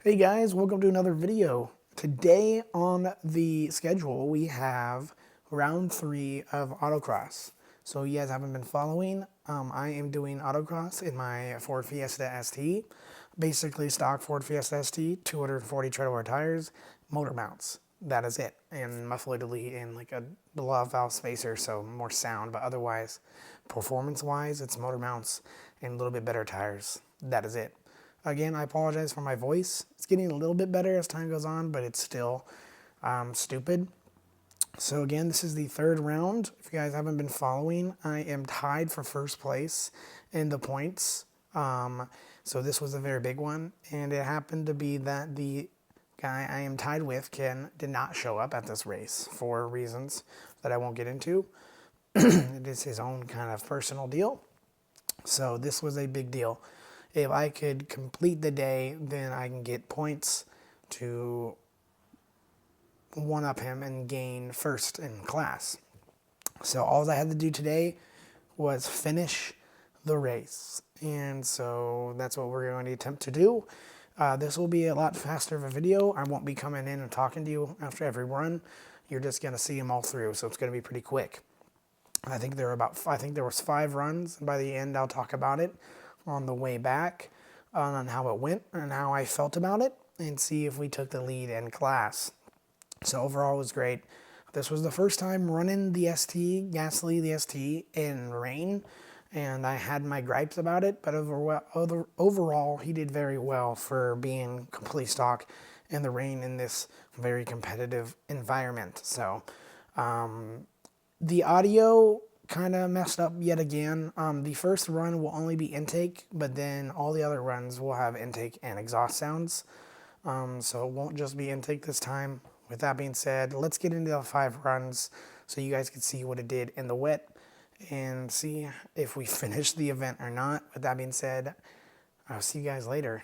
Hey guys, welcome to another video. Today on the schedule we have round 3 of autocross. So you guys haven't been following, I am doing autocross in my Ford Fiesta ST. Basically stock Ford Fiesta ST, 240 treadwear tires, motor mounts. That is it. And muffledly in like a below valve spacer, so more sound, but otherwise performance wise it's motor mounts and a little bit better tires. That is it. Again, I apologize for my voice. It's getting a little bit better as time goes on, but it's still stupid. So again, this is the third round. If you guys haven't been following, I am tied for first place in the points. So this was a very big one, and it happened to be that the guy I am tied with, Ken, did not show up at this race for reasons that I won't get into. It is his own kind of personal deal. So this was a big deal. If I could complete the day, then I can get points to one-up him and gain first in class. So all I had to do today was finish the race. And so that's what we're going to attempt to do. This will be a lot faster of a video. I won't be coming in and talking to you after every run. You're just going to see them all through, so it's going to be pretty quick. I think there was 5 runs. By the end, I'll talk about it on the way back on how it went and how I felt about it and see if we took the lead in class. So overall it was great. This was the first time running the ST, Gasly the ST, in rain, and I had my gripes about it, but overall he did very well for being complete stock in the rain in this very competitive environment. So the audio kind of messed up yet again. The first run will only be intake, but then all the other runs will have intake and exhaust sounds. So it won't just be intake this time. With that being said, let's get into the 5 runs so you guys can see what it did in the wet and see if we finished the event or not. With that being said, I'll see you guys later.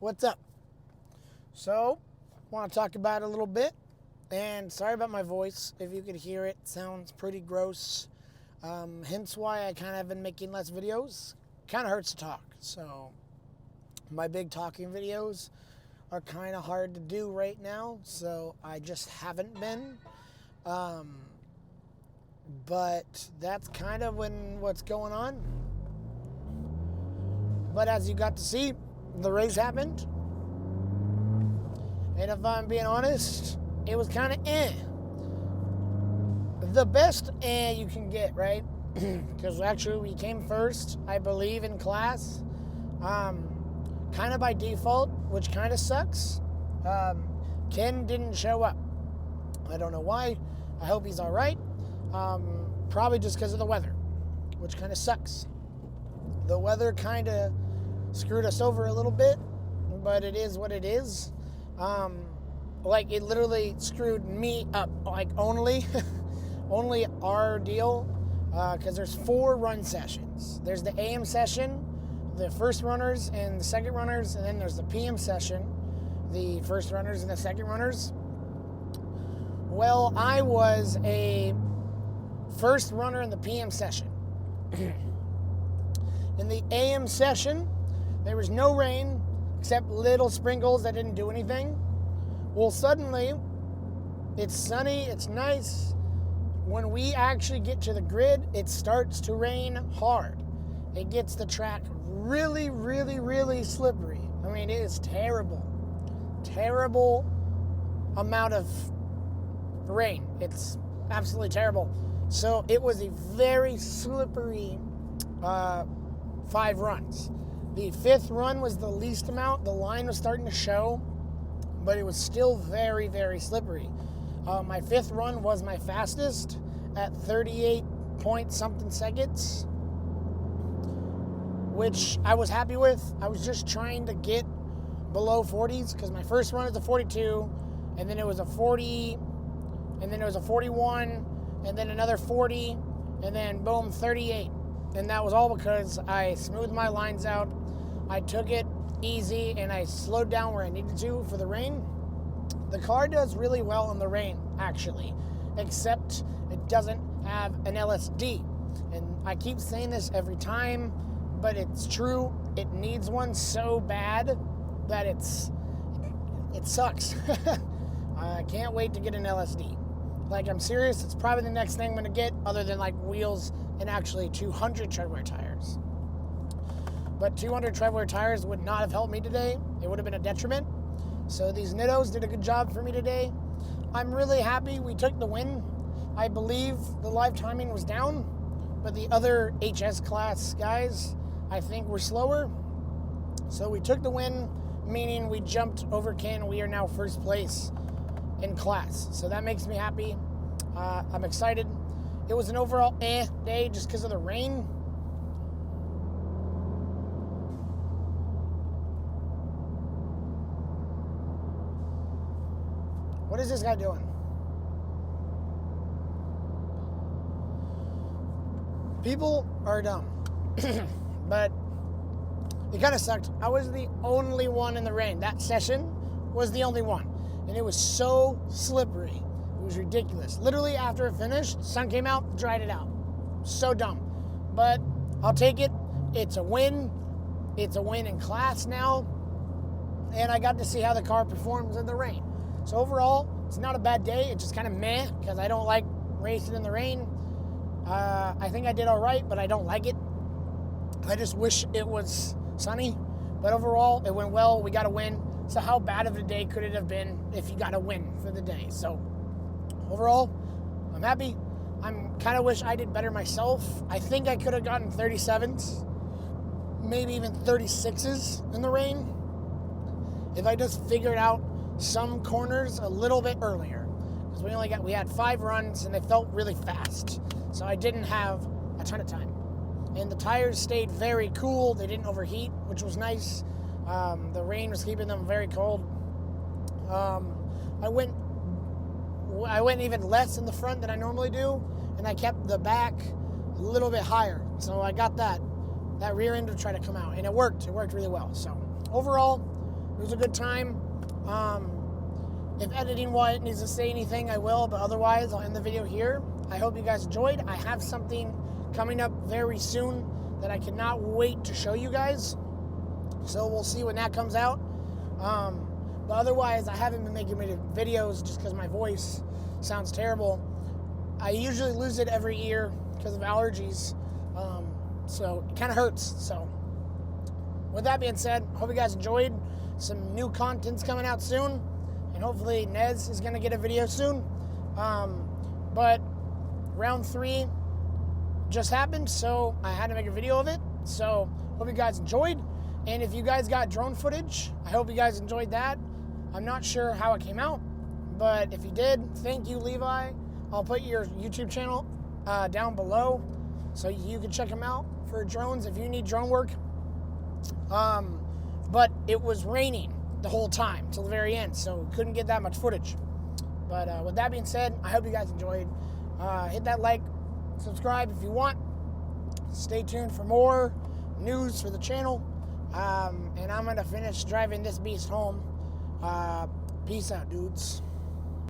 What's up? So, want to talk about it a little bit, and sorry about my voice. If you could hear it, sounds pretty gross. Hence why I kind of have been making less videos. Kind of hurts to talk, so my big talking videos are kind of hard to do right now, so I just haven't been. But that's kind of what's going on. But as you got to see, the race happened, and if I'm being honest, it was kind of the best you can get, right? Because actually we came first, I believe, in class, kind of by default, which kind of sucks. Ken didn't show up. I don't know why. I hope he's all right. Probably just because of the weather, which kind of sucks. The weather kind of screwed us over a little bit, but it is what it is. Like, it literally screwed me up, like, only our deal, because there's 4 run sessions. There's the AM session, the first runners and the second runners, and then there's the PM session, the first runners and the second runners. Well, I was a first runner in the PM session. In the AM session, there was no rain, except little sprinkles that didn't do anything. Well, suddenly, it's sunny, it's nice. When we actually get to the grid, it starts to rain hard. It gets the track really, really, really slippery. I mean, it is terrible. Terrible amount of rain. It's absolutely terrible. So it was a very slippery 5 runs. The 5th run was the least amount. The line was starting to show, but it was still very, very slippery. My 5th run was my fastest at 38 point something seconds, which I was happy with. I was just trying to get below 40s, because my first run is a 42, and then it was a 40, and then it was a 41, and then another 40, and then boom, 38. And that was all because I smoothed my lines out. I took it easy, and I slowed down where I needed to for the rain. The car does really well in the rain, actually, except it doesn't have an LSD. And I keep saying this every time, but it's true. It needs one so bad that it sucks. I can't wait to get an LSD. Like, I'm serious. It's probably the next thing I'm going to get, other than like wheels and actually 200 treadwear tires. But 200 treadwear tires would not have helped me today. It would have been a detriment. So these Nittos did a good job for me today. I'm really happy we took the win. I believe the live timing was down, but the other HS class guys, I think, were slower. So we took the win, meaning we jumped over Ken. We are now first place in class. So that makes me happy. I'm excited. It was an overall day just because of the rain. What is this guy doing? People are dumb. But it kind of sucked. I was the only one in the rain. That session was the only one. And it was so slippery. It was ridiculous. Literally, after it finished, sun came out, dried it out. So dumb. But I'll take it. It's a win. It's a win in class now. And I got to see how the car performs in the rain. So overall, it's not a bad day. It's just kind of meh, because I don't like racing in the rain. I think I did all right, but I don't like it. I just wish it was sunny. But overall, it went well. We got a win. So how bad of a day could it have been if you got a win for the day? So overall, I'm happy. I'm kind of wish I did better myself. I think I could have gotten 37s, maybe even 36s in the rain, if I just figured out some corners a little bit earlier. Because we had 5 runs, and they felt really fast. So I didn't have a ton of time. And the tires stayed very cool. They didn't overheat, which was nice. The rain was keeping them very cold. I went even less in the front than I normally do, and I kept the back a little bit higher. So I got that rear end to try to come out, and it worked. It worked really well. So overall, was a good time. If editing Wyatt needs to say anything, I will, but otherwise, I'll end the video here. I hope you guys enjoyed. I have something coming up very soon that I cannot wait to show you guys. So we'll see when that comes out. But otherwise, I haven't been making videos just because my voice sounds terrible. I usually lose it every year because of allergies. So it kind of hurts. So with that being said, hope you guys enjoyed. Some new content's coming out soon. And hopefully Nez is going to get a video soon. But round 3 just happened, so I had to make a video of it. So hope you guys enjoyed. And if you guys got drone footage, I hope you guys enjoyed that. I'm not sure how it came out, but if you did, thank you, Levi. I'll put your YouTube channel down below so you can check them out for drones if you need drone work. But it was raining the whole time till the very end, so couldn't get that much footage. But with that being said, I hope you guys enjoyed. Hit that like, subscribe if you want. Stay tuned for more news for the channel. And I'm gonna finish driving this beast home. Peace out, dudes.